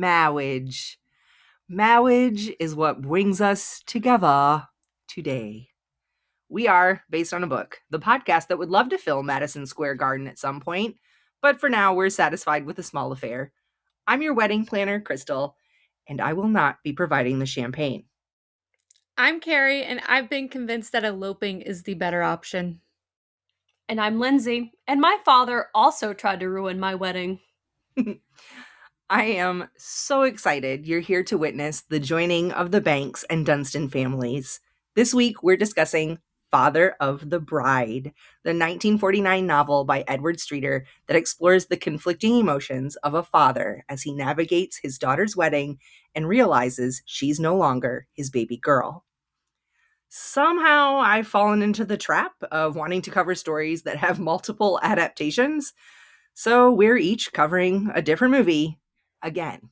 Marriage. Marriage is what brings us together today. We are based on a book, the podcast that would love to fill Madison Square Garden at some point, but for now we're satisfied with a small affair. I'm your wedding planner, Crystal, and I will not be providing the champagne. I'm Keri, and I've been convinced that eloping is the better option. And I'm Lindsey, and my father also tried to ruin my wedding. I am so excited you're here to witness the joining of the Banks and Dunstan families. This week, we're discussing Father of the Bride, the 1949 novel by Edward Streeter that explores the conflicting emotions of a father as he navigates his daughter's wedding and realizes she's no longer his baby girl. Somehow, I've fallen into the trap of wanting to cover stories that have multiple adaptations, so we're each covering a different movie. Again,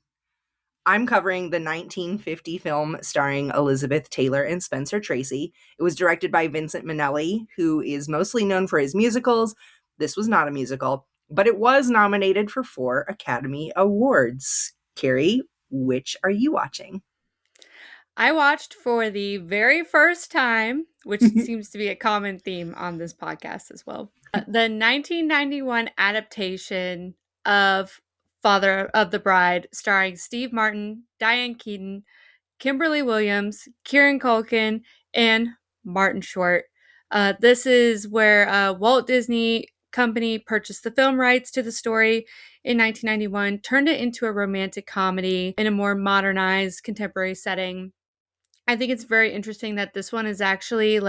I'm covering the 1950 film starring Elizabeth Taylor and Spencer Tracy. It was directed by Vincent Minnelli, who is mostly known for his musicals. This was not a musical, but it was nominated for 4 Academy Awards. Keri, which are you watching? I watched for the very first time, which seems to be a common theme on this podcast as well, the 1991 adaptation of Father of the Bride, starring Steve Martin, Diane Keaton, Kimberly Williams, Kieran Culkin, and Martin Short. This is where Walt Disney Company purchased the film rights to the story in 1991, turned it into a romantic comedy in a more modernized contemporary setting. I think it's very interesting that this one is actually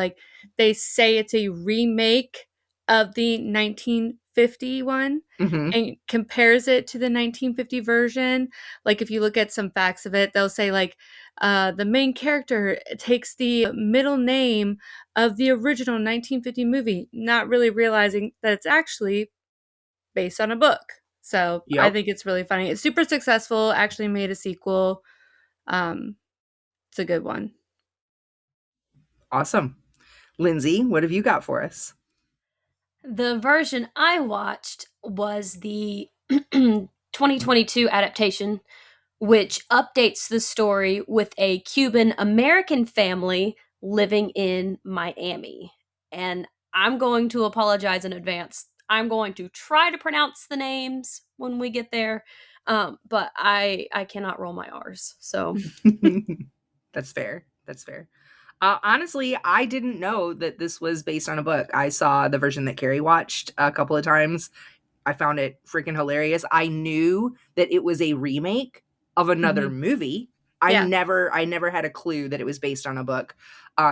they say it's a remake of the 1950 one and compares it to the 1950 version. Like if you look at some facts of it, they'll say the main character takes the middle name of the original 1950 movie, not really realizing that it's actually based on a book. So I think it's really funny. It's super successful, actually made a sequel. It's a good one. Awesome. Lindsey, what have you got for us? The version I watched was the 2022 adaptation, which updates the story with a Cuban American family living in Miami. And I'm going to apologize in advance. I'm going to try to pronounce the names when we get there, but I cannot roll my R's. So That's fair. That's fair. Honestly, I didn't know that this was based on a book. I saw the version that Keri watched a couple of times. I found it freaking hilarious. I knew that it was a remake of another movie. I never had a clue that it was based on a book.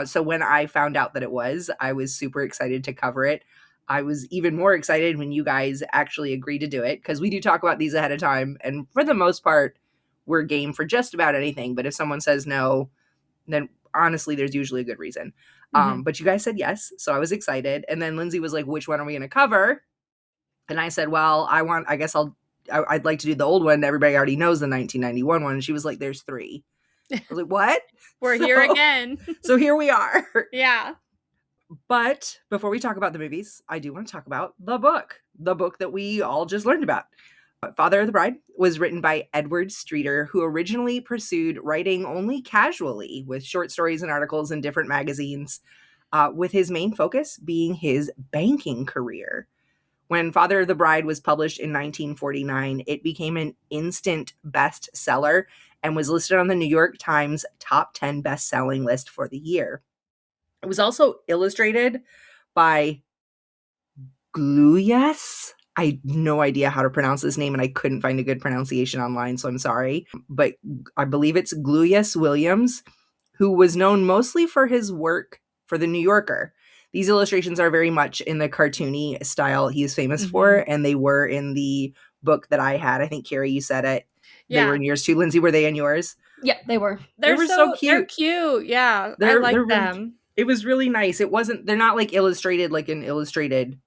So when I found out that it was, I was super excited to cover it. I was even more excited when you guys actually agreed to do it, because we do talk about these ahead of time. And for the most part, we're game for just about anything. But if someone says no, then honestly, there's usually a good reason. But you guys said yes, so I was excited. And then Lindsey was like, which one are we going to cover? And I said, well, I'd like to do the old one. Everybody already knows the 1991 one. And she was like, there's 3. I was like, what? We're here again. So here we are. Yeah. But before we talk about the movies, I do want to talk about the book that we all just learned about. Father of the Bride was written by Edward Streeter, who originally pursued writing only casually with short stories and articles in different magazines, with his main focus being his banking career. When Father of the Bride was published in 1949, it became an instant bestseller and was listed on the New York Times top 10 best-selling list for the year. It was also illustrated by Gluyas. I have no idea how to pronounce this name, and I couldn't find a good pronunciation online, so I'm sorry. But I believe it's Gluyas Williams, who was known mostly for his work for The New Yorker. These illustrations are very much in the cartoony style he is famous for, and they were in the book that I had. I think, Keri, you said it. Yeah. They were in yours too. Lindsey, were they in yours? Yeah, they were. They were so cute. They're cute. Yeah, I like them. Really, it was really nice. They're not like illustrated like an illustrated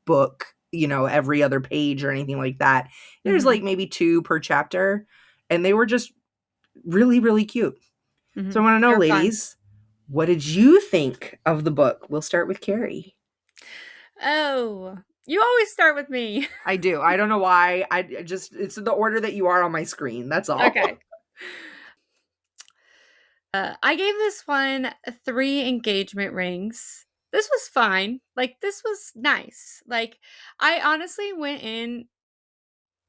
book, every other page or anything like that. There's like maybe 2 per chapter, and they were just really, really cute. So I want to know, ladies, what did you think of the book? We'll start with Keri. Oh, You always start with me. I do. I don't know why. It's the order that you are on my screen. That's all. Okay. I gave this one 3 engagement rings. This was fine. Like, this was nice. Like, I honestly went in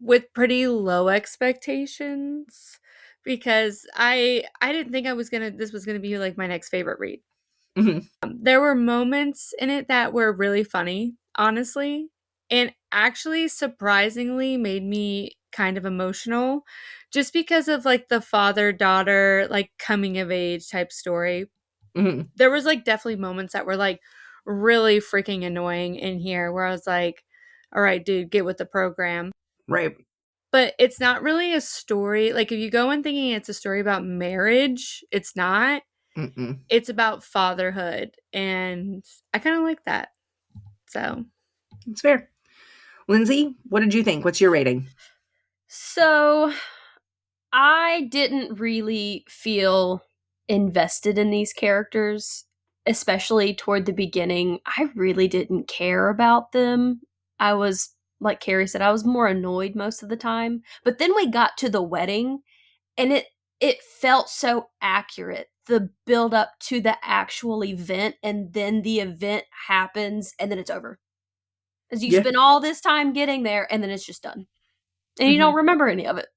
with pretty low expectations because I didn't think this was gonna be like my next favorite read. Mhm. There were moments in it that were really funny, honestly, and actually surprisingly made me kind of emotional just because of like the father-daughter like coming of age type story. Mhm. There was like definitely moments that were like really freaking annoying in here where I was like, all right, dude, get with the program. Right. But it's not really a story. Like if you go in thinking it's a story about marriage, it's not. Mm-mm. It's about fatherhood, and I kind of like that. So, It's fair. Lindsay, what did you think? What's your rating? So I didn't really feel invested in these characters, especially toward the beginning. I really didn't care about them. I was, like Keri said, I was more annoyed most of the time. But then we got to the wedding and it felt so accurate. The build up to the actual event, and then the event happens and then it's over. As you Yeah. spend all this time getting there and then it's just done. And you don't Mhm. remember any of it.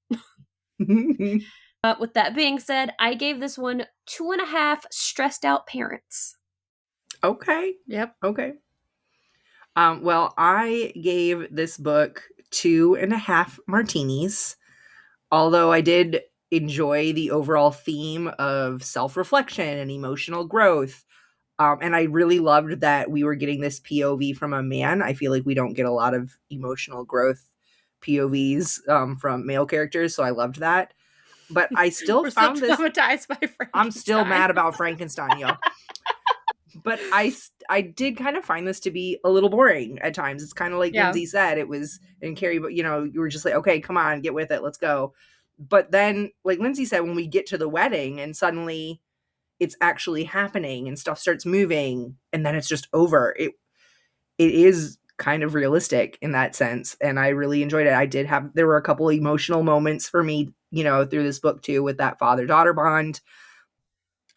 With that being said, I gave this one 2.5 stressed out parents. Okay. yep. Okay. Well, I gave this book 2.5 martinis, although I did enjoy the overall theme of self-reflection and emotional growth. And I really loved that we were getting this POV from a man. I feel like we don't get a lot of emotional growth POVs from male characters, so I loved that. But I still We're still found this. traumatized by I'm still Frankenstein. mad about Frankenstein, yo. But I did kind of find this to be a little boring at times. It's kind of like Yeah. Lindsay said, it was, and Keri, but you were just like, okay, come on, get with it, let's go. But then, like Lindsay said, when we get to the wedding and suddenly it's actually happening and stuff starts moving and then it's just over, it is kind of realistic in that sense. And I really enjoyed it. There were a couple emotional moments for me, through this book too, with that father-daughter bond.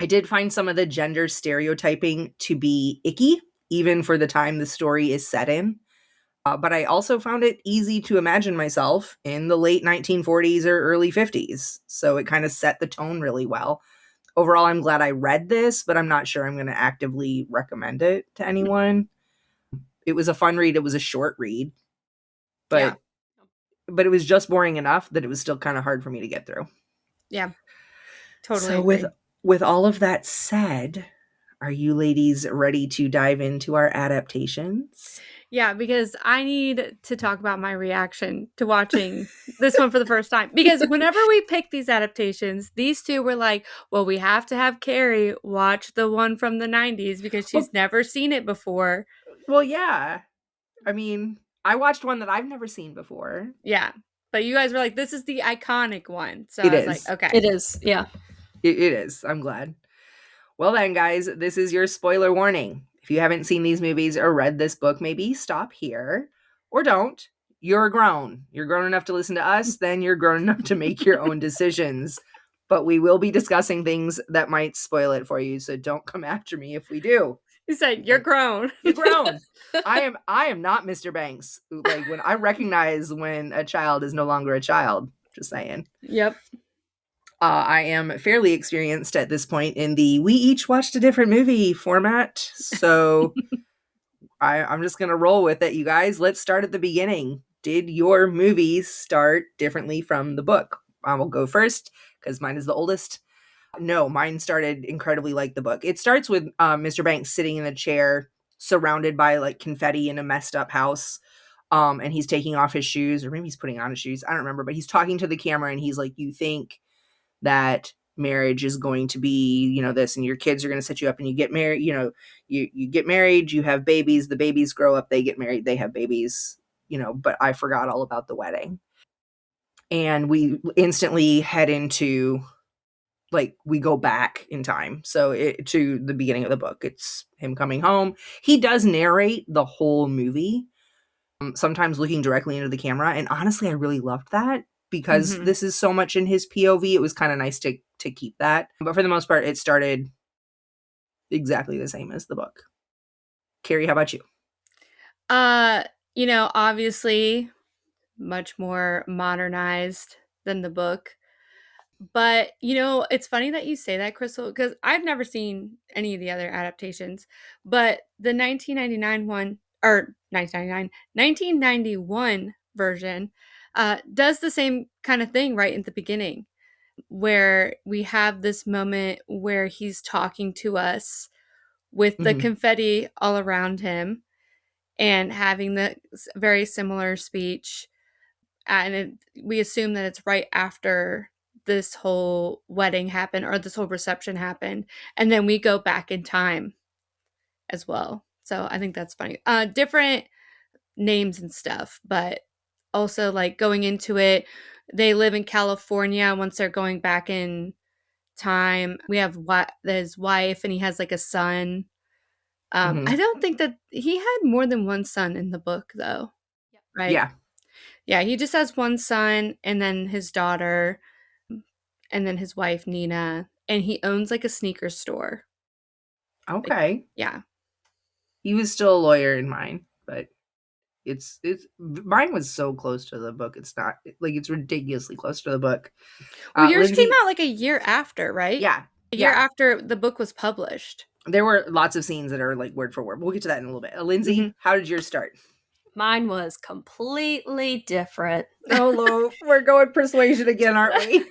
I did find some of the gender stereotyping to be icky, even for the time the story is set in. But I also found it easy to imagine myself in the late 1940s or early 50s. So it kind of set the tone really well. Overall, I'm glad I read this, but I'm not sure I'm going to actively recommend it to anyone. It was a fun read. It was a short read, Yeah. but it was just boring enough that it was still kind of hard for me to get through. Yeah. Totally So agree. with all of that said, are you ladies ready to dive into our adaptations? Yeah, because I need to talk about my reaction to watching this one for the first time. Because whenever we pick these adaptations, these two were like, well, we have to have Keri watch the one from the 90s because she's Well, never seen it before. well, yeah. I mean, I watched one that I've never seen before. Yeah. But you guys were like, this is the iconic one. So It I was like, is. okay. It is, yeah. It is. I'm glad. Well, then, guys, this is your spoiler warning. If you haven't seen these movies or read this book, maybe stop here or don't. You're grown. You're grown enough to listen to us, then you're grown enough to make your own decisions. But we will be discussing things that might spoil it for you, so don't come after me if we do. You said, you're grown. You're grown. I am not Mr. Banks. Like when I recognize when a child is no longer a child. Just saying. Yep. I am fairly experienced at this point in the we each watched a different movie format. So I'm just going to roll with it, you guys. Let's start at the beginning. Did your movies start differently from the book? I will go first because mine is the oldest. No, mine started incredibly like the book. It starts with Mr. Banks sitting in a chair surrounded by like confetti in a messed up house. And he's taking off his shoes, or maybe he's putting on his shoes. I don't remember, but he's talking to the camera and he's like, you think that marriage is going to be, this, and your kids are going to set you up and you get married, you get married, you have babies, the babies grow up, they get married, they have babies, but I forgot all about the wedding. And we instantly head into like we go back in time. So to the beginning of the book, it's him coming home. He does narrate the whole movie. sometimes looking directly into the camera. And honestly, I really loved that because Mhm. this is so much in his POV. It was kind of nice to keep that. But for the most part, it started exactly the same as the book. Keri, how about you? Uh, obviously much more modernized than the book. But, it's funny that you say that, Crystal, because I've never seen any of the other adaptations. But the 1999 one, or 1999, 1991 version does the same kind of thing right at the beginning, where we have this moment where he's talking to us with the Mm-hmm. confetti all around him and having the very similar speech. And we assume that it's right after this whole wedding happened or this whole reception happened. And then we go back in time as well. So I think that's funny. Different names and stuff, but also like going into it, they live in California. Once they're going back in time, we have his wife, and he has like a son. Mm-hmm. I don't think that he had more than one son in the book, though, Yep. right? Yeah. Yeah, he just has one son and then his daughter and then his wife, Nina, and he owns like a sneaker store. Like, Okay. yeah. He was still a lawyer in mine, but it's mine was so close to the book. It's not like it's ridiculously close to the book. Well, yours came Lindsay, out like a year after, right? yeah, A year yeah. after the book was published. There were lots of scenes that are like word for word. We'll get to that in a little bit. Lindsay, Mhm. how did yours start? Mine was completely different. Oh, Lo, we're going persuasion again, aren't we?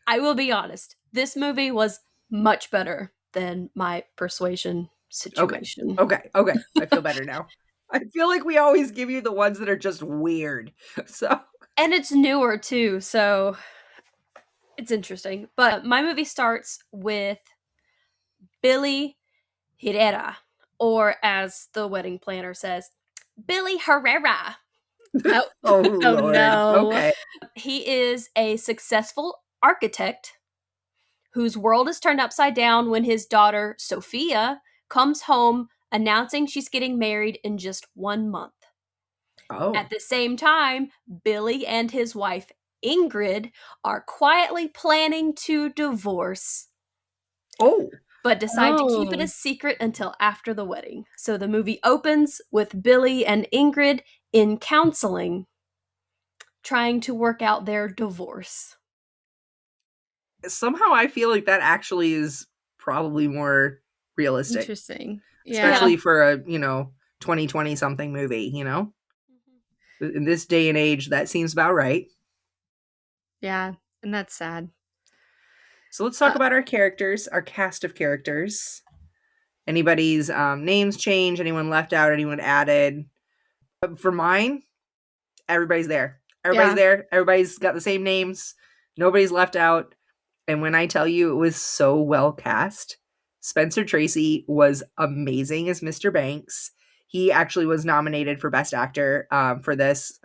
I will be honest. This movie was much better than my persuasion Okay. situation. Okay. Okay. I feel better now. I feel like we always give you the ones that are just weird. So, And it's newer too, so it's interesting. But my movie starts with Billy Herrera, or as the wedding planner says, Billy Herrera. Oh, oh oh Lord. no. Okay. He is a successful architect whose world is turned upside down when his daughter, Sophia, comes home announcing she's getting married in just 1 month. Oh. At the same time, Billy and his wife, Ingrid, are quietly planning to divorce, Oh. but decide to keep it a Oh. secret until after the wedding. So the movie opens with Billy and Ingrid in counseling, trying to work out their divorce. Somehow I feel like that actually is probably more realistic, Interesting. Yeah. especially for a, 2020 something movie, In this day and age, that seems about right. Yeah. And that's sad. So let's talk about our characters, our cast of characters. Anybody's names change, anyone left out, anyone added. For mine, everybody's there. Everybody's Yeah. there. Everybody's got the same names. Nobody's left out. And when I tell you it was so well cast, Spencer Tracy was amazing as Mr. Banks. He actually was nominated for Best Actor for this.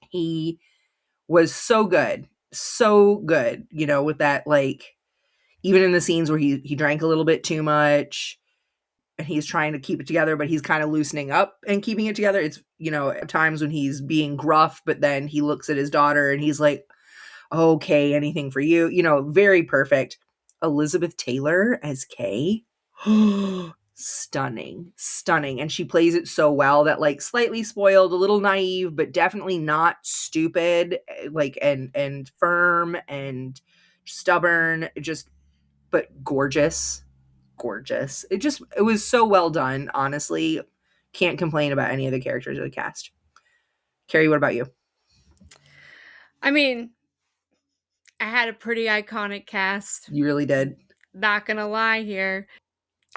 He was so good. So good, with that, like, even in the scenes where he drank a little bit too much and he's trying to keep it together, but he's kind of loosening up and keeping it together. It's, at times when he's being gruff, but then he looks at his daughter and he's like, okay, anything for you, very perfect. Elizabeth Taylor as Kay. Stunning, stunning. And she plays it so well that, like, slightly spoiled, a little naive, but definitely not stupid, like, and firm and stubborn, just, but gorgeous, gorgeous. It was so well done, honestly. Can't complain about any of the characters of the cast. Keri, what about you? I mean, I had a pretty iconic cast. You really did. Not gonna lie here.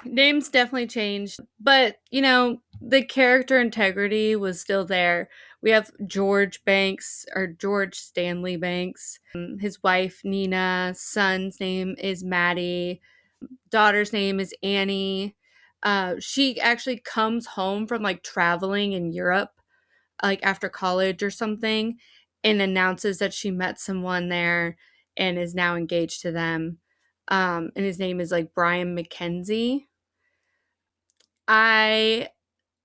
Names definitely changed, but the character integrity was still there. We have George Banks, or George Stanley Banks, his wife Nina, son's name is Maddie, daughter's name is Annie. She actually comes home from like traveling in Europe, like after college or something, and announces that she met someone there and is now engaged to them. And his name is like Brian McKenzie. I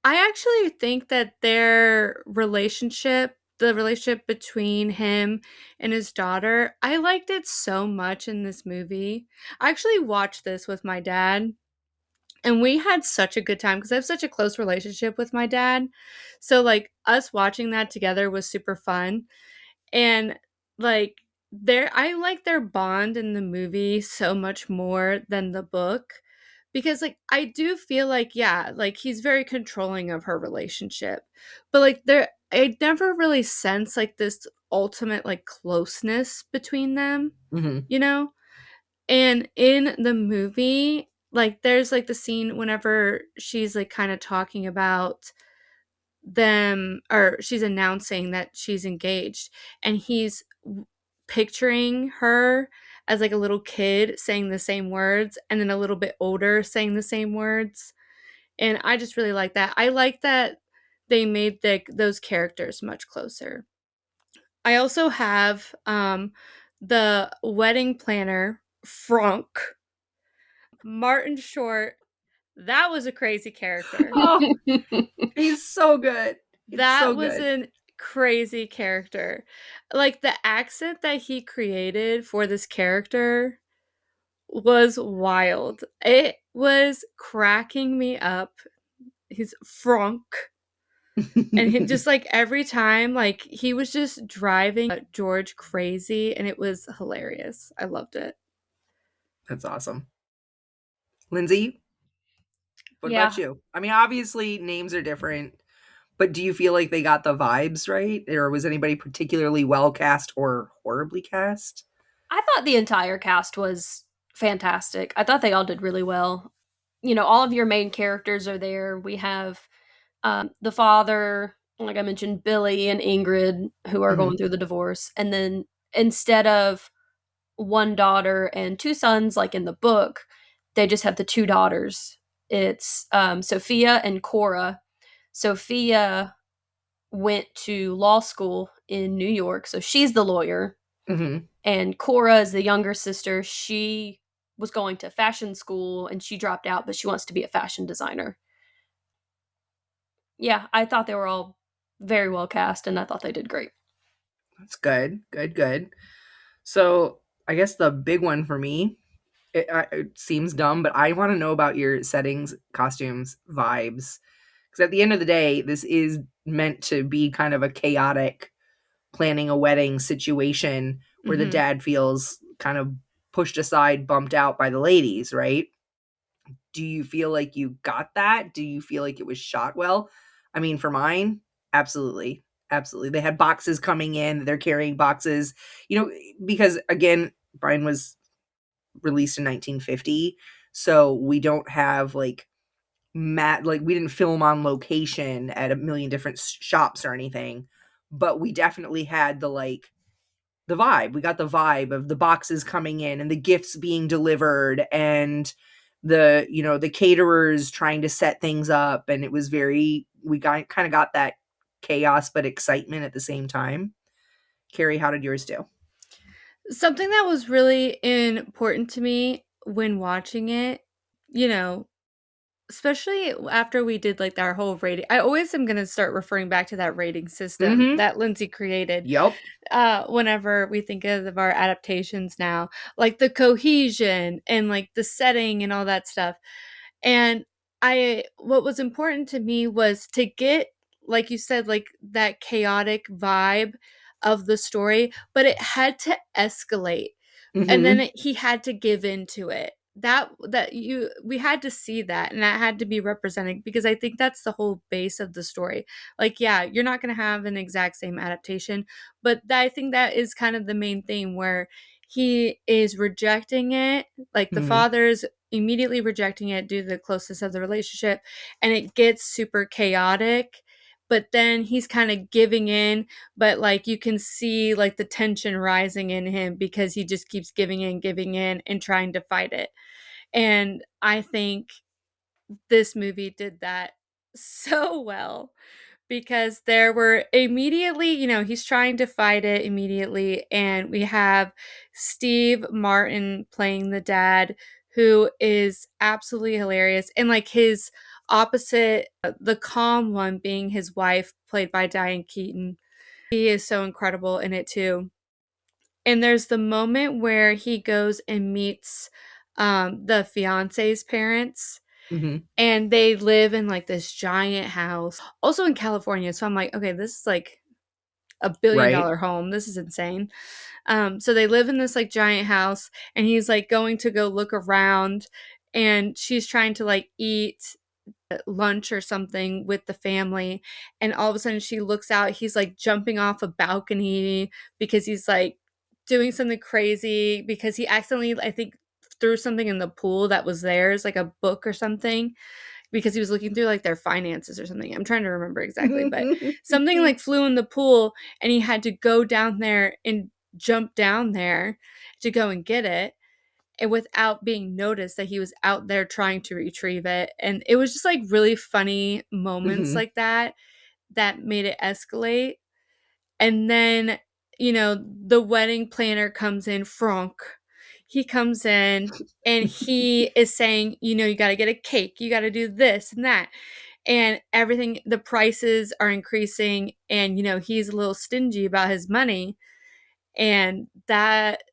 I actually think that their relationship, the relationship between him and his daughter, I liked it so much in this movie. I actually watched this with my dad, and we had such a good time because I have such a close relationship with my dad. So, like, us watching that together was super fun. And, like, I like their bond in the movie so much more than the book because, like, I do feel like, yeah, like, he's very controlling of her relationship, but, like, I never really sense, like, this ultimate, like, closeness between them, Hmm. you know? And in the movie, like, there's, like, the scene whenever she's, like, kinda talking about them, or she's announcing that she's engaged, and he's picturing her as like a little kid saying the same words and then a little bit older saying the same words, and I just really like that. I like that they made those characters much closer. I also have the wedding planner, Franck, Martin Short. That was a crazy character. Oh, he's so good. It's That so was good. an crazy character. Like, the accent that he created for this character was wild. It was cracking me up. He's Franck. And he, just like every time, like he was just driving George crazy, and it was hilarious. I loved it. That's awesome. Lindsay, what about Yeah, you? I mean, obviously names are different, but do you feel like they got the vibes right? Or was anybody particularly well cast or horribly cast? I thought the entire cast was fantastic. I thought they all did really well. You know, all of your main characters are there. We have the father, like I mentioned, Billy and Ingrid, who are Hmm. going through the divorce. And then instead of one daughter and two sons, like in the book, they just have the two daughters. It's Sophia and Cora. Sophia went to law school in New York, so she's the lawyer. Hmm. And Cora is the younger sister. She was going to fashion school and she dropped out, but she wants to be a fashion designer. Yeah, I thought they were all very well cast and I thought they did great. That's good. Good, good. So I guess the big one for me, it seems dumb, but I want to know about your settings, costumes, vibes. Because at the end of the day, this is meant to be kind of a chaotic planning a wedding situation where the Hmm. dad feels kind of pushed aside, bumped out by the ladies, right? Do you feel like you got that? Do you feel like it was shot well? I mean, for mine, absolutely. Absolutely. They had boxes coming in, they're carrying boxes, because again, Brian was released in 1950. So we don't have like we didn't film on location at a million different shops or anything, but we definitely had the vibe. We got the vibe of the boxes coming in and the gifts being delivered and the caterers trying to set things up, and it was very we got kind of got that chaos but excitement at the same time. Keri, how did yours do? Something that was really important to me when watching it, you know, especially after we did, like, our whole rating. I always am gonna start referring back to that rating system Mm-hmm. that Lindsay created, Yep. whenever we think of our adaptations now, like the cohesion and, like, the setting and all that stuff. And what was important to me was to get, like you said, like, that chaotic vibe of the story, but it had to escalate, and then Mm-hmm. he had to give into it. That you we had to see that, and that had to be represented because I think that's the whole base of the story. Like, yeah, you're not going to have an exact same adaptation, but I think that is kind of the main thing where he is rejecting it, like the Mm-hmm. father's immediately rejecting it due to the closeness of the relationship, and it gets super chaotic, but then he's kind of giving in, but like you can see like the tension rising in him because he just keeps giving in and trying to fight it. And I think this movie did that so well because there were immediately, he's trying to fight it immediately. And we have Steve Martin playing the dad, who is absolutely hilarious. And like his opposite the calm one being his wife, played by Diane Keaton. He is so incredible in it too. And there's the moment where he goes and meets the fiance's parents, Mm-hmm. and they live in like this giant house, also in California. So I'm like, okay, this is like $1 billion Right. home. This is insane. So they live in this like giant house, and he's like going to go look around, and she's trying to like eat lunch or something with the family, and all of a sudden she looks out, he's like jumping off a balcony because he's like doing something crazy because he accidentally, I think, threw something in the pool that was theirs, like a book or something, because he was looking through like their finances or something. I'm trying to remember exactly, but something like flew in the pool, and he had to go down there and jump down there to go and get it, and without being noticed that he was out there trying to retrieve it. And it was just like really funny moments Mm-hmm. like that that made it escalate. And then, the wedding planner comes in, Franck. He comes in and he is saying, you got to get a cake, you got to do this and that. And everything, the prices are increasing, and, he's a little stingy about his money. And that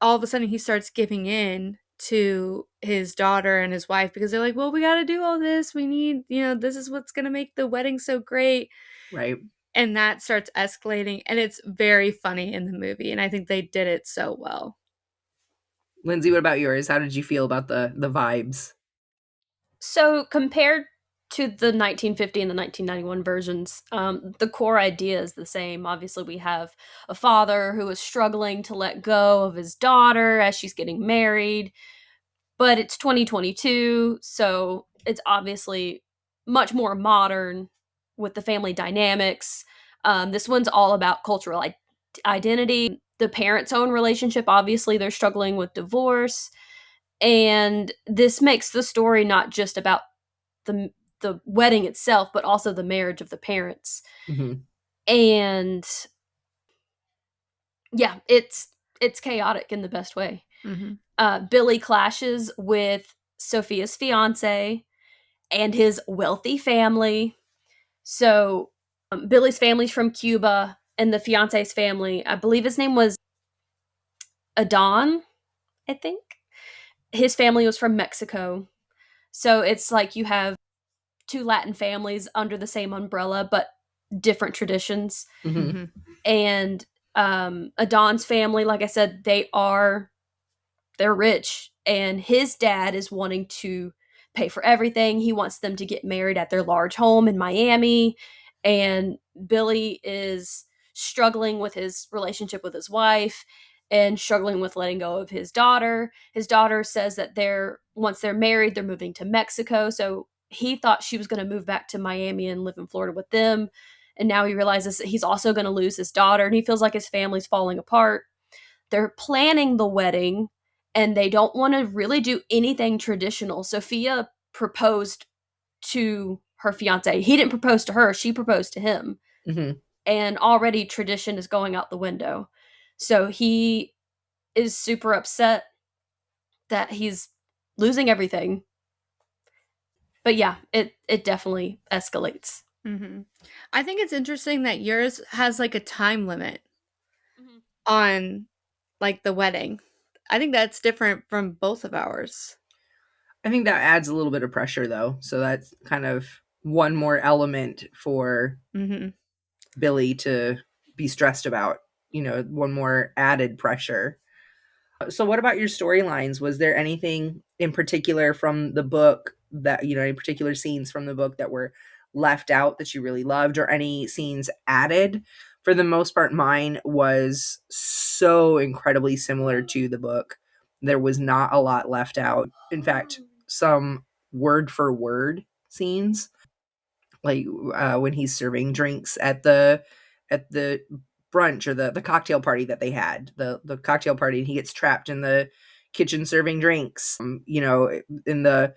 all of a sudden he starts giving in to his daughter and his wife because they're like, well, we got to do all this. We need, this is what's going to make the wedding so great. Right. And that starts escalating, and it's very funny in the movie. And I think they did it so well. Lindsey, what about yours? How did you feel about the vibes? So compared to the 1950 and the 1991 versions, the core idea is the same. Obviously, we have a father who is struggling to let go of his daughter as she's getting married, but it's 2022, so it's obviously much more modern with the family dynamics. This one's all about cultural identity. The parents' own relationship, obviously, they're struggling with divorce. And this makes the story not just about the the wedding itself, but also the marriage of the parents. Mm-hmm. And yeah, it's chaotic in the best way. Mm-hmm. Billy clashes with Sophia's fiance and his wealthy family. So Billy's family's from Cuba, and the fiance's family, I believe his name was Adon, I think. His family was from Mexico. So it's like you have two Latin families under the same umbrella, but different traditions. Mm-hmm. Mm-hmm. And Adon's family, like I said, they're rich, and his dad is wanting to pay for everything. He wants them to get married at their large home in Miami, and Billy is struggling with his relationship with his wife and struggling with letting go of his daughter. His daughter says that once they're married, they're moving to Mexico. So he thought she was going to move back to Miami and live in Florida with them. And now he realizes that he's also going to lose his daughter, and he feels like his family's falling apart. They're planning the wedding, and they don't want to really do anything traditional. Sophia proposed to her fiance. He didn't propose to her, she proposed to him. Mm-hmm. And already tradition is going out the window. So he is super upset that he's losing everything. But yeah, it definitely escalates. Mm-hmm. I think it's interesting that yours has like a time limit on like the wedding. I think that's different from both of ours. I think that adds a little bit of pressure, though. So that's kind of one more element for Mm-hmm. Billy to be stressed about, one more added pressure. So, what about your storylines? Was there anything in particular from the book that, any particular scenes from the book that were left out that you really loved, or any scenes added? For the most part, mine was so incredibly similar to the book. There was not a lot left out. In fact, some word for word scenes, like when he's serving drinks at the brunch or the cocktail party that they had, the cocktail party, and he gets trapped in the kitchen serving drinks. In the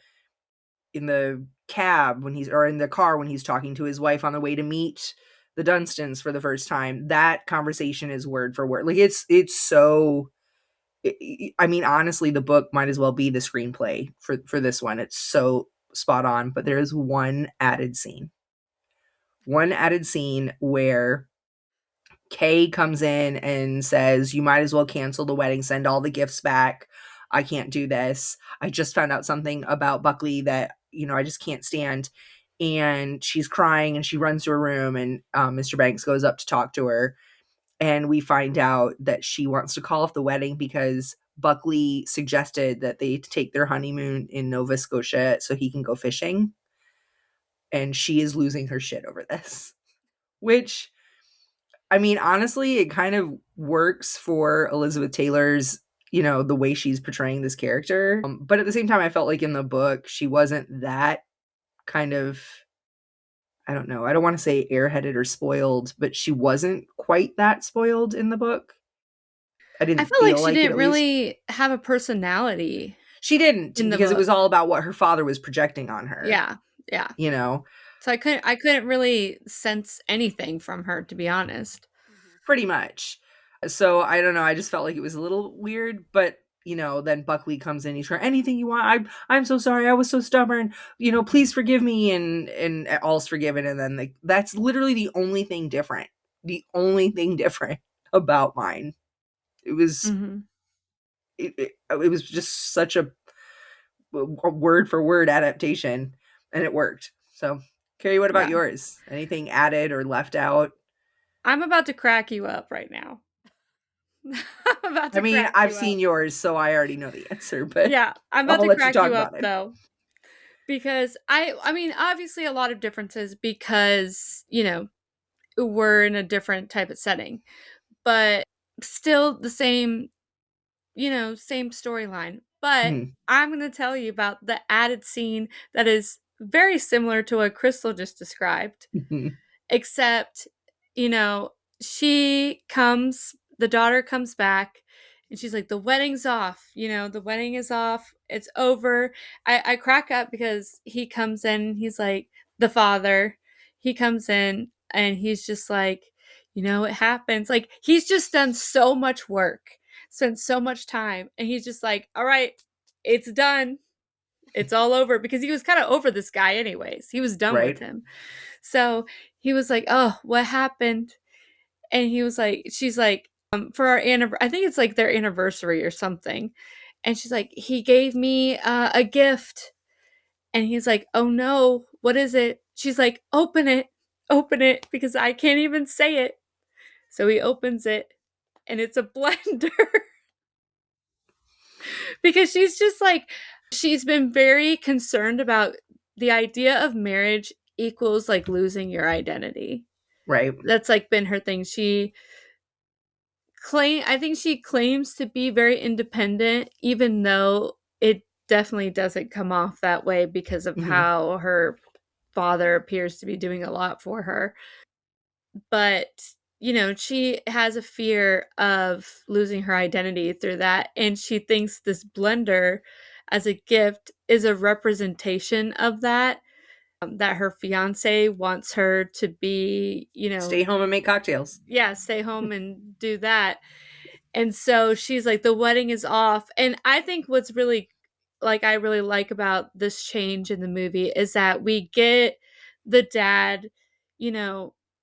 cab when he's or in the car when he's talking to his wife on the way to meet the Dunstans for the first time. That conversation is word for word. Like it's so. I mean, honestly, the book might as well be the screenplay for this one. It's so spot on, but there is one added scene. One added scene where Kay comes in and says, "You might as well cancel the wedding, send all the gifts back. I can't do this. I just found out something about Buckley that, I just can't stand." And she's crying and she runs to her room, and Mr. Banks goes up to talk to her. And we find out that she wants to call off the wedding because Buckley suggested that they take their honeymoon in Nova Scotia so he can go fishing. And she is losing her shit over this. Which, I mean, honestly, it kind of works for Elizabeth Taylor's, the way she's portraying this character. But at the same time, I felt like in the book, she wasn't that kind of, I don't know, I don't want to say airheaded or spoiled, but she wasn't quite that spoiled in the book. I I didn't felt like feel she like it, didn't at least. really have a personality She didn't, in the because it book. was all about what her father was projecting on her. Yeah. So I couldn't really sense anything from her, to be honest. Pretty much. So I don't know. I just felt like it was a little weird, but then Buckley comes in. He's trying anything you want. I'm so sorry. I was so stubborn. Please forgive me, and all's forgiven. And then that's literally the only thing different. The only thing different about mine. It was Mm-hmm. it was just such a word for word adaptation, and it worked. So, Keri, what about yours? Anything added or left out? I'm about to crack you up right now. I've seen yours, so I already know the answer, but yeah, I'm about I'll to let you crack talk you up about it. though. Because I mean, obviously a lot of differences because, we're in a different type of setting, but still the same, same storyline. But I'm going to tell you about the added scene that is very similar to what Crystal just described, except, the daughter comes back and she's like, the wedding's off, the wedding is off. It's over. I crack up because he comes in, he's like, the father, he comes in and he's just like, it happens. Like, he's just done so much work, spent so much time, and he's just like, all right, it's done. It's all over, because he was kind of over this guy anyways. He was done with him. So he was like, oh, what happened? And he was like, she's like, for our I think it's like their anniversary or something. And she's like, he gave me a gift. And he's like, oh no, what is it? She's like, open it, because I can't even say it. So he opens it, and it's a blender. Because she's just like, she's been very concerned about the idea of marriage equals like losing your identity. Right. That's like been her thing. I think she claims to be very independent, even though it definitely doesn't come off that way because of how her father appears to be doing a lot for her. But, she has a fear of losing her identity through that. And she thinks this blender as a gift is a representation of that, that her fiance wants her to be, stay home and make cocktails. Yeah, stay home and do that. And so she's like, the wedding is off. And I think what's really, I really like about this change in the movie is that we get the dad,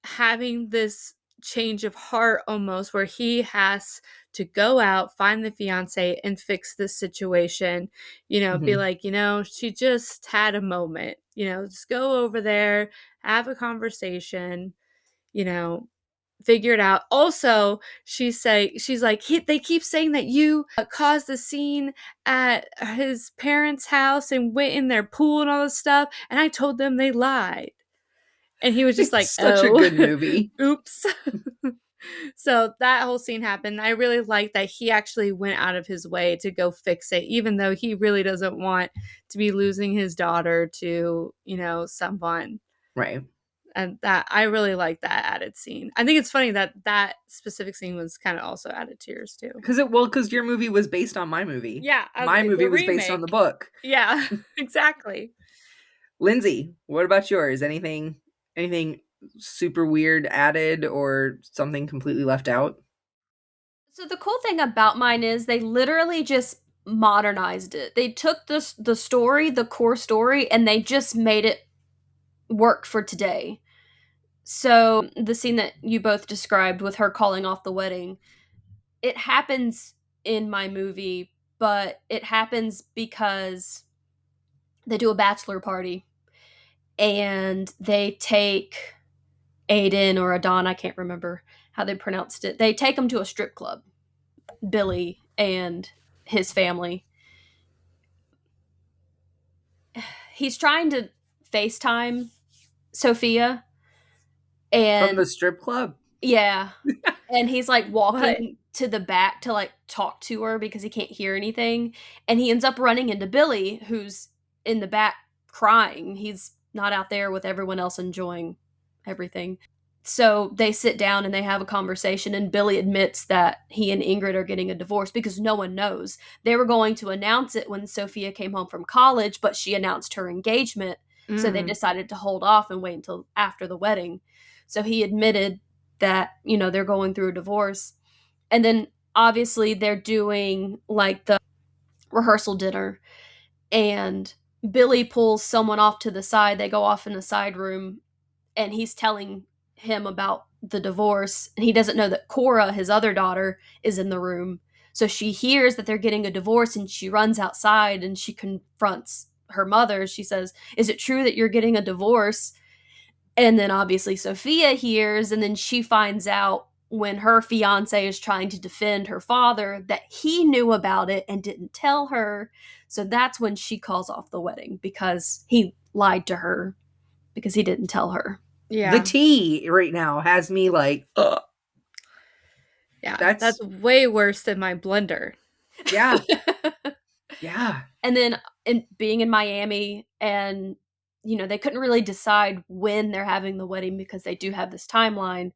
having this change of heart almost, where he has to go out, find the fiance, and fix this situation. Be like, she just had a moment, just go over there, have a conversation, figure it out. Also, she's like, they keep saying that you caused the scene at his parents' house and went in their pool and all this stuff, and I told them they lied. And he was just like, such a good movie. Oops. So that whole scene happened. I really like that he actually went out of his way to go fix it, even though he really doesn't want to be losing his daughter to, someone. Right. And that, I really like that added scene. I think it's funny that that specific scene was kind of also added to yours too. Because your movie was based on my movie. Yeah. My movie was based on the book. Yeah, exactly. Lindsey, what about yours? Anything super weird added or something completely left out? So the cool thing about mine is they literally just modernized it. They took the story, the core story, and they just made it work for today. So the scene that you both described with her calling off the wedding, it happens in my movie, but it happens because they do a bachelor party and they take Aiden or Adon, I can't remember how they pronounced it. They take him to a strip club, Billy and his family. He's trying to FaceTime Sophia, and From the strip club? yeah, and he's like walking What? to the back to like talk to her because he can't hear anything, and he ends up running into Billy, who's in the back crying. He's not out there with everyone else enjoying everything. So they sit down and they have a conversation, and Billy admits that he and Ingrid are getting a divorce because no one knows. They were going to announce it when Sophia came home from college, but she announced her engagement, so they decided to hold off and wait until after the wedding. So he admitted that, they're going through a divorce. And then obviously they're doing like the rehearsal dinner, and Billy pulls someone off to the side. They go off in a side room, and he's telling him about the divorce, and he doesn't know that Cora, his other daughter, is in the room. So she hears that they're getting a divorce, and she runs outside and she confronts her mother. She says, "Is it true that you're getting a divorce?" And then obviously Sophia hears, and then she finds out when her fiance is trying to defend her father that he knew about it and didn't tell her. So that's when she calls off the wedding because he lied to her because he didn't tell her. Yeah. The tea right now has me like, ugh. Yeah. That's way worse than my blender. yeah. Yeah. And then being in Miami, and they couldn't really decide when they're having the wedding because they do have this timeline.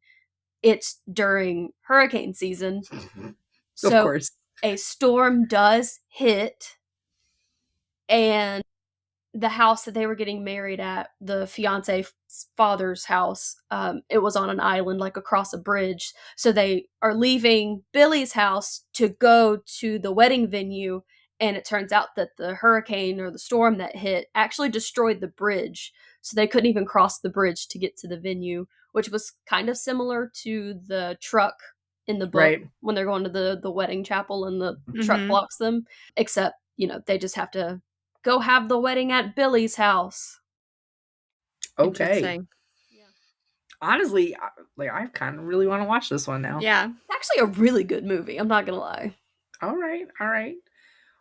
It's during hurricane season. Of So course. a storm does hit, and the house that they were getting married at, the fiance's father's house, it was on an island, like across a bridge. So they are leaving Billy's house to go to the wedding venue, and it turns out that the hurricane or the storm that hit actually destroyed the bridge. So they couldn't even cross the bridge to get to the venue, which was kind of similar to the truck in the book, Right. when they're going to the wedding chapel and the truck blocks them, except, they just have to go have the wedding at Billy's house. Okay. Interesting. Yeah. Honestly, I kind of really want to watch this one now. Yeah. It's actually a really good movie, I'm not gonna lie. All right. All right.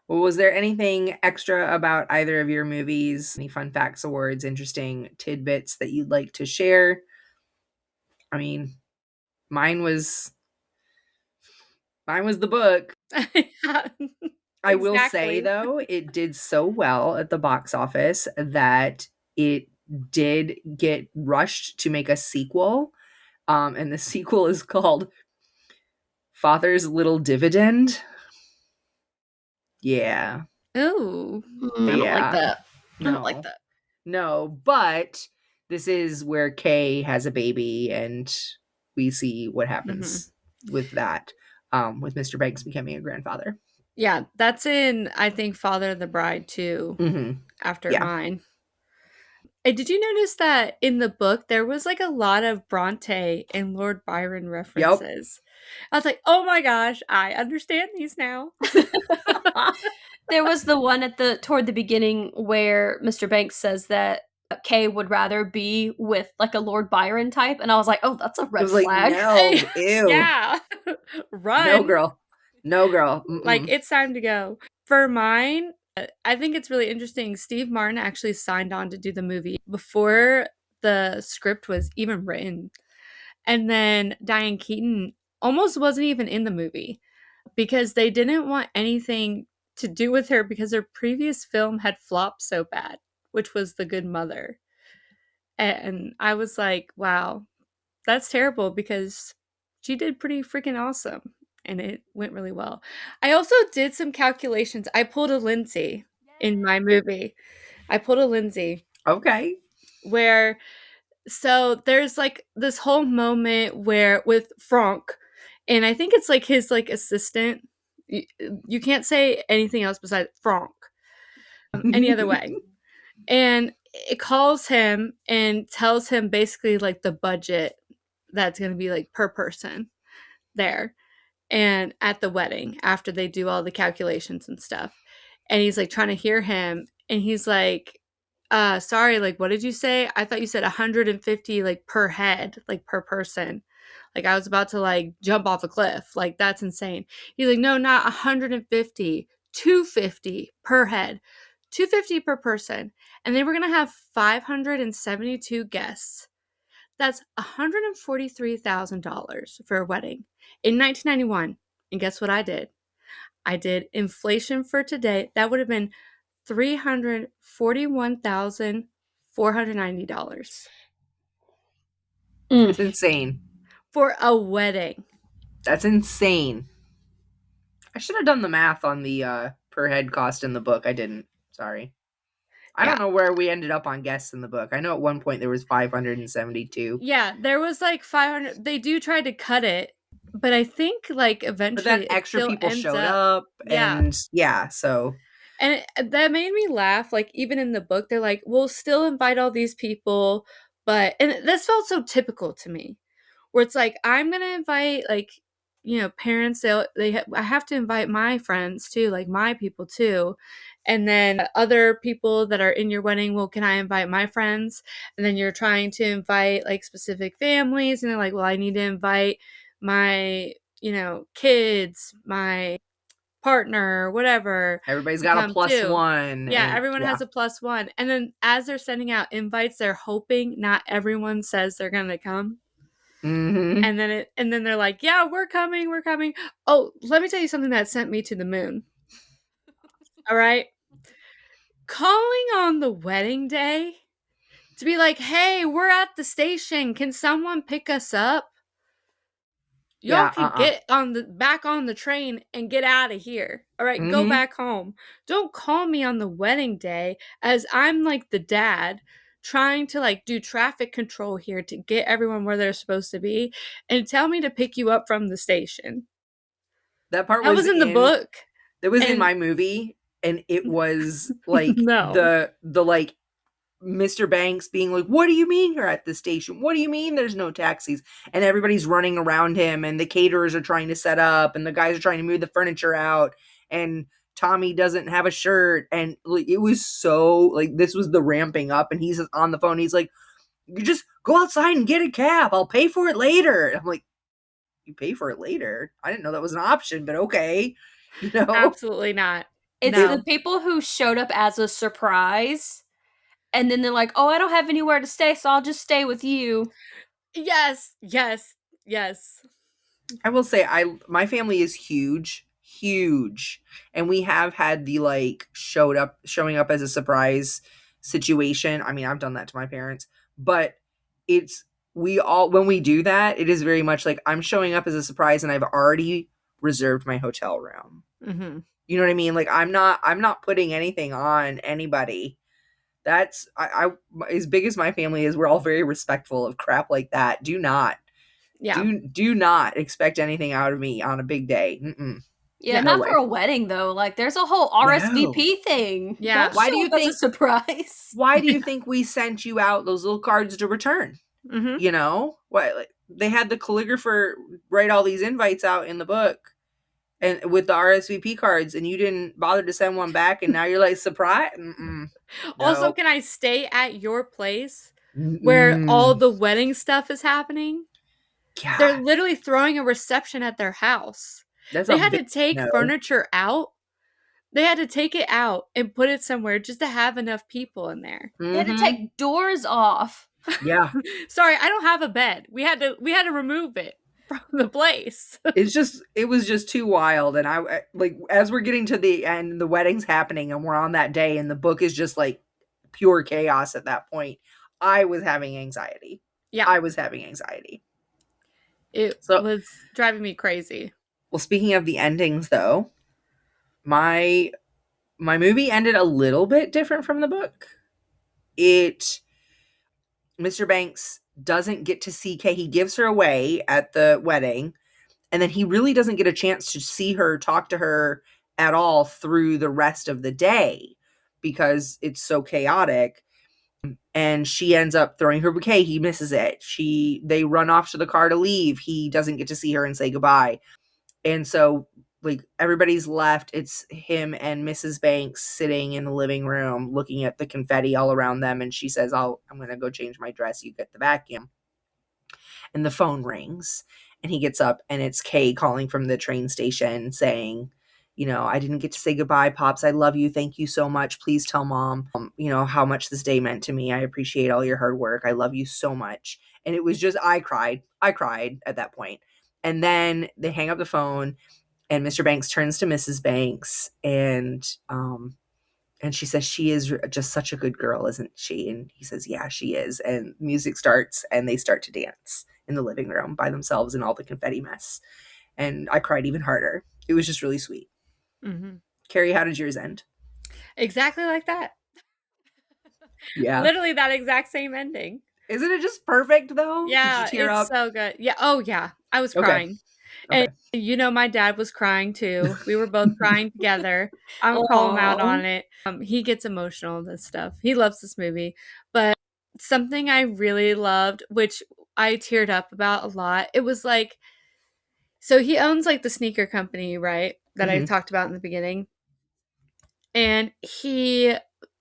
Well, was there anything extra about either of your movies? Any fun facts, awards, interesting tidbits that you'd like to share? I mean, mine was the book. I will say, though, it did so well at the box office that it did get rushed to make a sequel. And the sequel is called Father's Little Dividend. Yeah. Ooh. I don't like that. No. I don't like that. No, but this is where Kay has a baby, and we see what happens with that, with Mr. Banks becoming a grandfather. Yeah, that's in, I think, Father of the Bride too, after mine. And did you notice that in the book there was like a lot of Bronte and Lord Byron references? Yep. I was like, oh my gosh, I understand these now. There was the one toward the beginning where Mr. Banks says that Kay would rather be with like a Lord Byron type, and I was like, oh, that's a red flag. Like, no, ew. Yeah. Run. No, girl. No, girl. Like, it's time to go. For mine, I think it's really interesting. Steve Martin actually signed on to do the movie before the script was even written. And then Diane Keaton almost wasn't even in the movie because they didn't want anything to do with her because her previous film had flopped so bad, which was The Good Mother. And I was like, wow, that's terrible because she did pretty freaking awesome. And it went really well. I also did some calculations. I pulled a Lindsey in my movie. I pulled a Lindsey. Okay. So there's like this whole moment where with Franck, and I think it's like his like assistant You can't say anything else besides Franck any other way. And it calls him and tells him basically like the budget that's going to be like per person there and at the wedding after they do all the calculations and stuff. And he's like trying to hear him and he's like, sorry, like what did you say? I thought you said 150 like per head, like per person. Like I was about to like jump off a cliff. Like that's insane. He's like, no, not 150, 250 per head, 250 per person. And they were going to have 572 guests. That's $143,000 for a wedding in 1991. And guess what I did? I did inflation for today. That would have been $341,490 That's insane. for a wedding. That's insane. I should have done the math on the per head cost in the book. I didn't. Sorry. I don't know where we ended up on guests in the book. I know at one point there was 572. Yeah, there was like 500. They do try to cut it, but I think like eventually But then extra people showed up. Yeah. And yeah, so. And that made me laugh. Like even in the book, they're like, we'll still invite all these people. But, and this felt so typical to me where it's like, I'm going to invite like, you know, parents, I have to invite my friends too, like my people too. And then other people that are in your wedding, well, can I invite my friends? And then you're trying to invite like specific families. And they're like, well, I need to invite my, you know, kids, my partner, whatever. Everybody's got a plus one. Yeah, everyone has a plus one. And then as they're sending out invites, they're hoping not everyone says they're going to come. Mm-hmm. And then they're like, yeah, we're coming. Oh, let me tell you something that sent me to the moon. All right. Calling on the wedding day to be like, hey, we're at the station. Can someone pick us up? Y'all can get back on the train and get out of here. All right, go back home. Don't call me on the wedding day as I'm like the dad trying to like do traffic control here to get everyone where they're supposed to be and tell me to pick you up from the station. That part was in the book. That was in my movie, and it was like No. the like Mr. Banks being like, what do you mean you're at the station? What do you mean there's no taxis? And everybody's running around him, and the caterers are trying to set up, and the guys are trying to move the furniture out, and Tommy doesn't have a shirt. And like, it was so like, this was the ramping up, and he's on the phone. He's like, you just go outside and get a cab. I'll pay for it later. And I'm like, you pay for it later? I didn't know that was an option, but okay. You know? Absolutely not. It's the people who showed up as a surprise. And then they're like, oh, I don't have anywhere to stay, so I'll just stay with you. Yes. I will say my family is huge. And we have had the like showing up as a surprise situation. I mean, I've done that to my parents, but when we do that, it is very much like I'm showing up as a surprise and I've already reserved my hotel room. Mm-hmm. You know what I mean? Like I'm not putting anything on anybody. That's I as big as my family is, we're all very respectful of crap like that. Do not expect anything out of me on a big day. Mm-mm. Yeah, not for a wedding though. Like there's a whole RSVP thing. Yeah. Why do you think a surprise? Why do you think we sent you out those little cards to return? Mm-hmm. You know, what they had the calligrapher write all these invites out in the book. And with the RSVP cards, and you didn't bother to send one back, and now you're like, surprise. No. Also, can I stay at your place where all the wedding stuff is happening? God. They're literally throwing a reception at their house. They had to take furniture out. They had to take it out and put it somewhere just to have enough people in there. Mm-hmm. They had to take doors off. Yeah. Sorry, I don't have a bed. We had to remove it from the place. It was just too wild. And I like, as we're getting to the end, the wedding's happening and we're on that day and the book is just like pure chaos at that point. I was having anxiety. Yeah. I was having anxiety. It was driving me crazy. Well, speaking of the endings though, my movie ended a little bit different from the book. Mr. Banks doesn't get to see Kay. He gives her away at the wedding, And then he really doesn't get a chance to see her, talk to her at all through the rest of the day because it's so chaotic. And she ends up throwing her bouquet. He misses it. They run off to the car to leave. He doesn't get to see her and say goodbye. And so like everybody's left. It's him and Mrs. Banks sitting in the living room looking at the confetti all around them. And she says, I'm going to go change my dress. You get the vacuum. And the phone rings and he gets up and it's Kay calling from the train station saying, I didn't get to say goodbye, Pops. I love you. Thank you so much. Please tell Mom, how much this day meant to me. I appreciate all your hard work. I love you so much. And it was just, I cried at that point. And then they hang up the phone and Mr. Banks turns to Mrs. Banks and she says, she is just such a good girl, isn't she? And he says, yeah, she is. And music starts and they start to dance in the living room by themselves in all the confetti mess. And I cried even harder. It was just really sweet. Mm-hmm. Keri, how did yours end? Exactly like that. Yeah. Literally that exact same ending. Isn't it just perfect, though? Yeah, Did you tear it's up? so good. Yeah. Oh, yeah. I was crying. Okay. And my dad was crying too. We were both crying together. I'm gonna call him out on it. He gets emotional and this stuff. He loves this movie. But something I really loved, which I teared up about a lot, it was like, so he owns like the sneaker company, right? That I talked about in the beginning. And he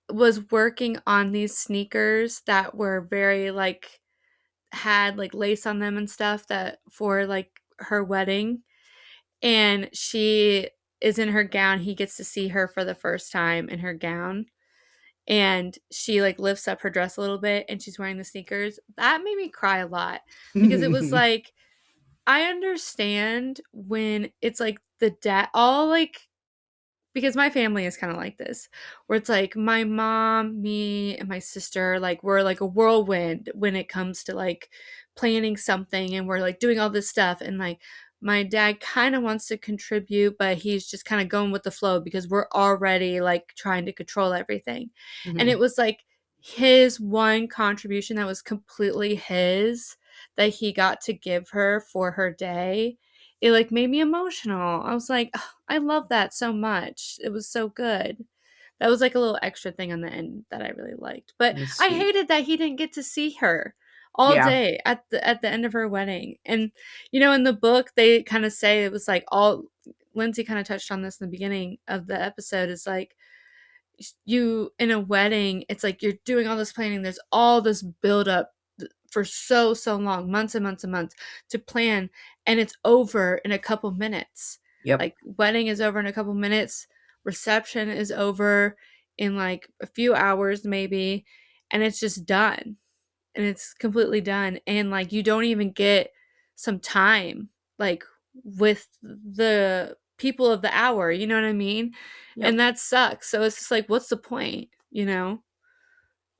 was working on these sneakers that were very like, had like lace on them and stuff that for like her wedding. And she is in her gown. He gets to see her for the first time in her gown. And she like lifts up her dress a little bit and she's wearing the sneakers. That made me cry a lot because it was like, I understand when it's like the dad, all like, because my family is kind of like this, where it's like my mom, me, and my sister, like we're like a whirlwind when it comes to like planning something and we're like doing all this stuff. And like my dad kind of wants to contribute, but he's just kind of going with the flow because we're already like trying to control everything. And it was like his one contribution that was completely his that he got to give her for her day. It like made me emotional. I was like, oh, I love that so much. It was so good. That was like a little extra thing on the end that I really liked. But I hated that he didn't get to see her all day at the end of her wedding. And in the book they kind of say it was like all Lindsay kind of touched on this in the beginning of the episode is like you in a wedding, it's like you're doing all this planning. There's all this buildup for so long, months and months and months to plan, and it's over in a couple minutes. Yep. Like wedding is over in a couple minutes, reception is over in like a few hours maybe, and it's just done. And it's completely done. And like you don't even get some time like with the people of the hour, you know what I mean? Yep. And that sucks. So it's just like, what's the point,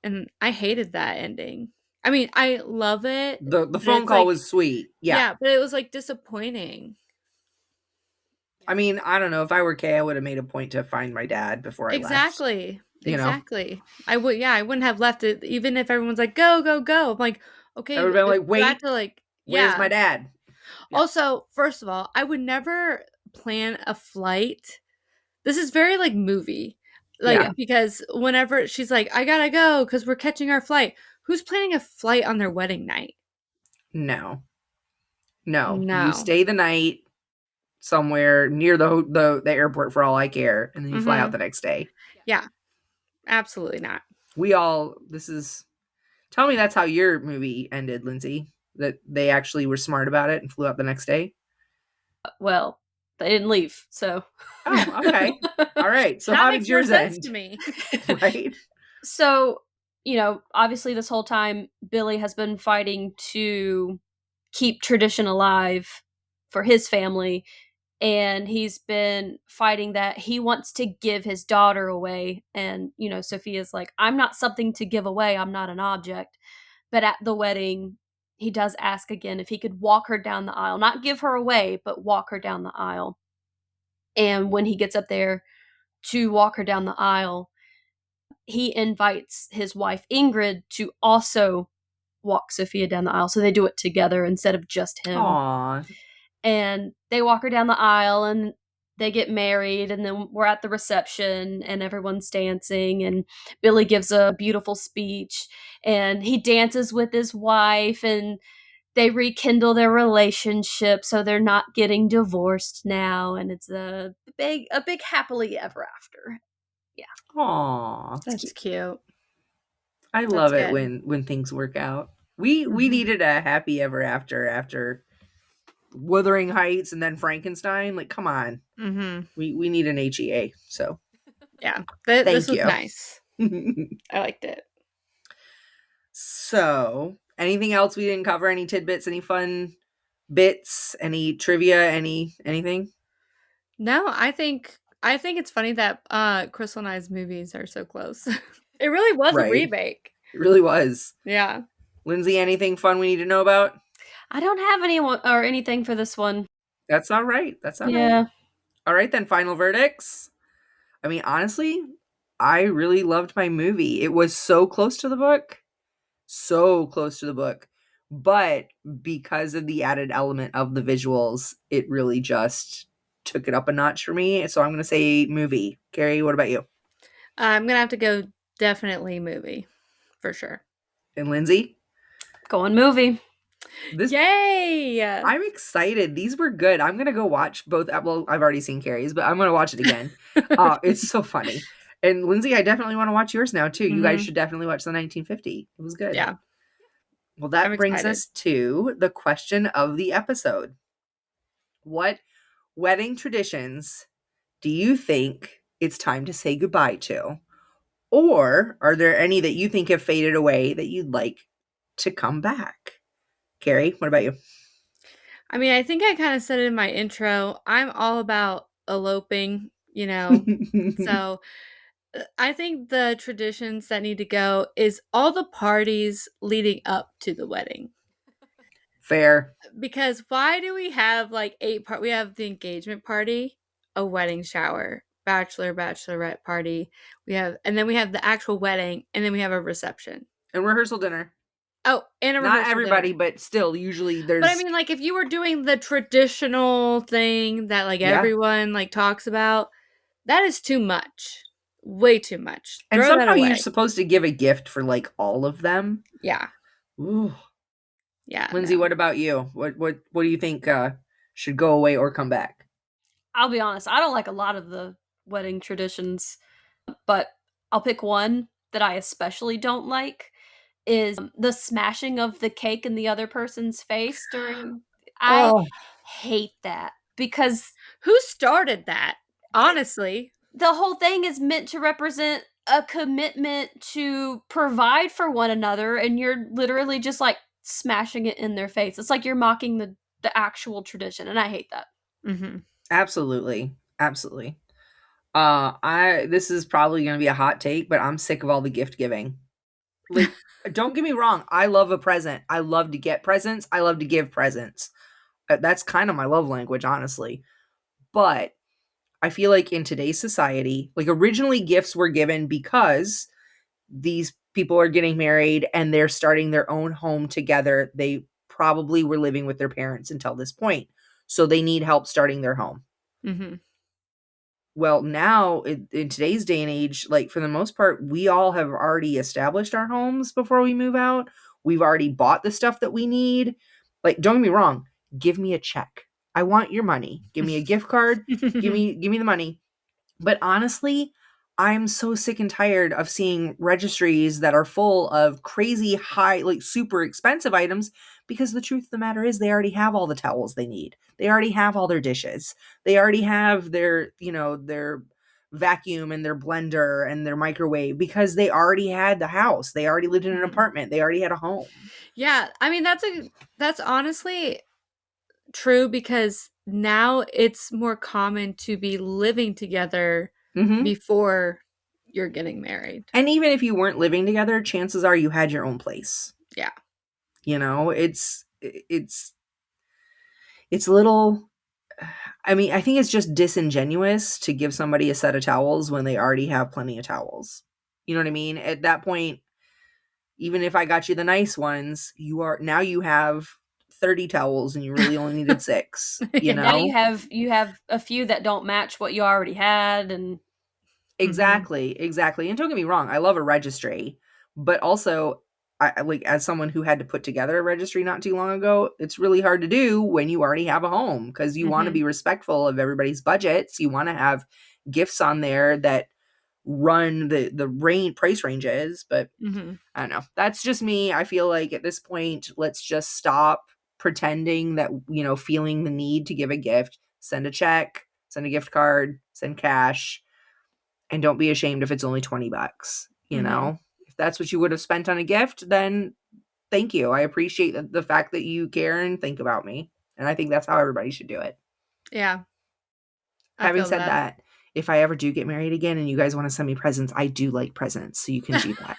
And I hated that ending. I mean, I love it. The phone call was sweet. Yeah, but it was like disappointing. I mean, I don't know. If I were Kay, I would have made a point to find my dad before I left. Exactly. I would. Yeah, I wouldn't have left it even if everyone's like, go, go, go. I'm like, okay. I would have been like, wait, to like, where's my dad? Yeah. Also, first of all, I would never plan a flight. This is very like movie. Like, because whenever she's like, I gotta go because we're catching our flight. Who's planning a flight on their wedding night? No. You stay the night somewhere near the airport for all I care, and then you fly out the next day. Yeah, absolutely not. Tell me that's how your movie ended, Lindsay, that they actually were smart about it and flew out the next day. Well, they didn't leave, so. Oh, okay. All right. So how did yours end? To me. Right. So, obviously this whole time Billy has been fighting to keep tradition alive for his family. And he's been fighting that he wants to give his daughter away. And, Sophia's like, I'm not something to give away. I'm not an object. But at the wedding, he does ask again if he could walk her down the aisle. Not give her away, but walk her down the aisle. And when he gets up there to walk her down the aisle, he invites his wife, Ingrid, to also walk Sophia down the aisle. So they do it together instead of just him. Aww. and they walk her down the aisle, and they get married, and then we're at the reception, and everyone's dancing, and Billy gives a beautiful speech, and he dances with his wife, and they rekindle their relationship, so they're not getting divorced now, and it's a big happily ever after. Yeah. Aw. That's cute. I That's love it good. when things work out. We needed a happy ever after Wuthering Heights and then Frankenstein. Like, come on. Mm-hmm. We need an HEA. So Yeah. This thank was you. nice. I liked it. So, anything else we didn't cover? Any tidbits? Any fun bits? Any trivia? Anything? No, I think it's funny that Crystal and I's movies are so close. It really was a Right. remake. It really was. Yeah. Lindsay, anything fun we need to know about? I don't have anyone or anything for this one. That's all right. That's all right. Yeah. All right, then, final verdicts. I mean, honestly, I really loved my movie. It was so close to the book. So close to the book. But because of the added element of the visuals, it really just took it up a notch for me. So I'm going to say movie. Keri, what about you? I'm going to have to go definitely movie for sure. And Lindsay? Going movie. Yay! I'm excited. These were good. I'm going to go watch both. Well, I've already seen Keri's, but I'm going to watch it again. It's so funny. And Lindsay, I definitely want to watch yours now too. You guys should definitely watch the 1950. It was good. Yeah. Well, that brings us to the question of the episode. What wedding traditions do you think it's time to say goodbye to? Or are there any that you think have faded away that you'd like to come back? Keri, what about you? I mean, I think I kind of said it in my intro. I'm all about eloping, you know. So I think the traditions that need to go is all the parties leading up to the wedding. Fair. Because why do we have like 8 we have the engagement party, a wedding shower, bachelorette party. And then we have the actual wedding, and then we have a reception. And rehearsal dinner. Oh, and a rehearsal Not everybody, dinner. but still, usually there's... But I mean, like, if you were doing the traditional thing that, like, everyone, like, talks about, that is too much. Way too much. And Throw that somehow away. you're supposed to give a gift for, like, all of them. Yeah. Ooh. Yeah. Lindsay, what about you? What do you think should go away or come back? I'll be honest, I don't like a lot of the wedding traditions, but I'll pick one that I especially don't like is the smashing of the cake in the other person's face during... I hate that because... Who started that? Honestly. The whole thing is meant to represent a commitment to provide for one another, and you're literally just like smashing it in their face. It's like you're mocking the actual tradition, and I hate that. Mm-hmm. Absolutely. This is probably going to be a hot take, but I'm sick of all the gift giving. Like, don't get me wrong. I love a present. I love to get presents. I love to give presents. That's kind of my love language, honestly. But I feel like in today's society, like originally gifts were given because these people are getting married and they're starting their own home together. They probably were living with their parents until this point. So they need help starting their home. Mm-hmm. Well, now in today's day and age, like for the most part, we all have already established our homes before we move out. We've already bought the stuff that we need. Like, don't get me wrong. Give me a check. I want your money. Give me a gift card. Give me the money. But honestly, I'm so sick and tired of seeing registries that are full of crazy high, like super expensive items, because the truth of the matter is they already have all the towels they need. They already have all their dishes. They already have their, their vacuum and their blender and their microwave because they already had the house. They already lived in an apartment. They already had a home. Yeah. I mean, that's honestly true because now it's more common to be living together before you're getting married. And even if you weren't living together, chances are you had your own place. Yeah. It's a little, I mean, I think it's just disingenuous to give somebody a set of towels when they already have plenty of towels. You know what I mean? At that point, even if I got you the nice ones, you have 30 towels and you really only needed 6, you And now know? you have a few that don't match what you already had, and Exactly. And don't get me wrong, I love a registry, but also like as someone who had to put together a registry not too long ago, it's really hard to do when you already have a home because you want to be respectful of everybody's budgets. You want to have gifts on there that run the price ranges, but I don't know. That's just me. I feel like at this point, let's just stop pretending that, feeling the need to give a gift. Send a check, send a gift card, send cash, and don't be ashamed if it's only $20, If that's what you would have spent on a gift, then thank you. I appreciate the fact that you care and think about me. And I think that's how everybody should do it. Yeah. Having said that, if I ever do get married again and you guys want to send me presents, I do like presents, so you can do that.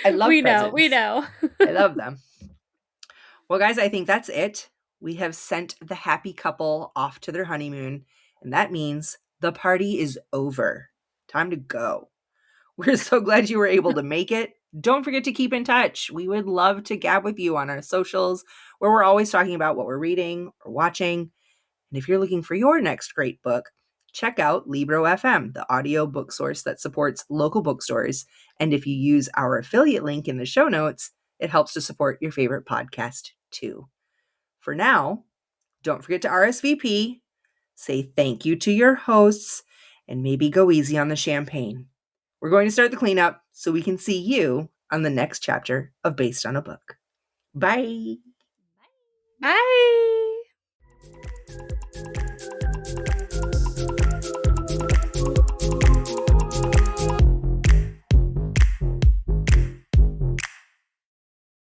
I love presents. We know. I love them. Well, guys, I think that's it. We have sent the happy couple off to their honeymoon, and that means the party is over. Time to go. We're so glad you were able to make it. Don't forget to keep in touch. We would love to gab with you on our socials, where we're always talking about what we're reading or watching. And if you're looking for your next great book, check out Libro FM, the audio book source that supports local bookstores. And if you use our affiliate link in the show notes, it helps to support your favorite podcast too. For now, don't forget to RSVP, say thank you to your hosts, and maybe go easy on the champagne. We're going to start the cleanup so we can see you on the next chapter of Based on a Book. Bye. Bye.